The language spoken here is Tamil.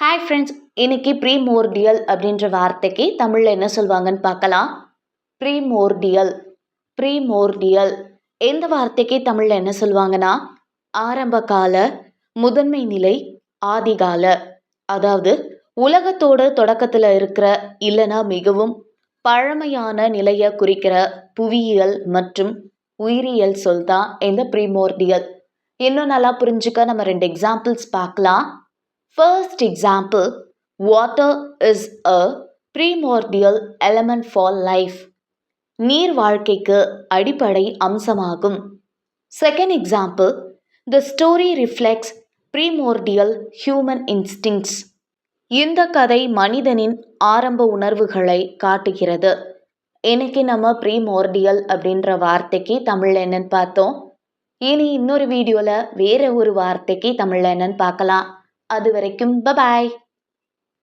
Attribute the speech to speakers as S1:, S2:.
S1: ஹாய் ஃப்ரெண்ட்ஸ், இன்னைக்கு ப்ரீமோர்டியல் அப்படின்ற வார்த்தைக்கு தமிழில் என்ன சொல்லுவாங்கன்னு பார்க்கலாம். ப்ரீமோர்டியல் ப்ரீமோர்டியல் எந்த வார்த்தைக்கு தமிழில் என்ன சொல்லுவாங்கன்னா ஆரம்ப கால, முதன்மை நிலை, ஆதிகால. அதாவது உலகத்தோட தொடக்கத்தில் இருக்கிற இல்லைனா மிகவும் பழமையான நிலையை குறிக்கிற புவியியல் மற்றும் உயிரியல் சொல் தான் இந்த ப்ரீமோர்டியல். இன்னும் நல்லா புரிஞ்சுக்க நம்ம 2 எக்ஸாம்பிள்ஸ் பார்க்கலாம். First example, water is a primordial element for life. நீர் வாழ்க்கைக்கு அடிப்படை அம்சமாகும். Second example, the story reflects primordial human instincts. இந்த கதை மனிதனின் ஆரம்ப உணர்வுகளை காட்டுகிறது. இன்னைக்கு நம்ம ப்ரீமோர்டியல் அப்படின்ற வார்த்தைக்கு தமிழில் என்னன்னு பார்த்தோம். இனி இன்னொரு வீடியோவில் வேற ஒரு வார்த்தைக்கு தமிழில் என்னன்னு பார்க்கலாம். அது வரைக்கும் பபாய்.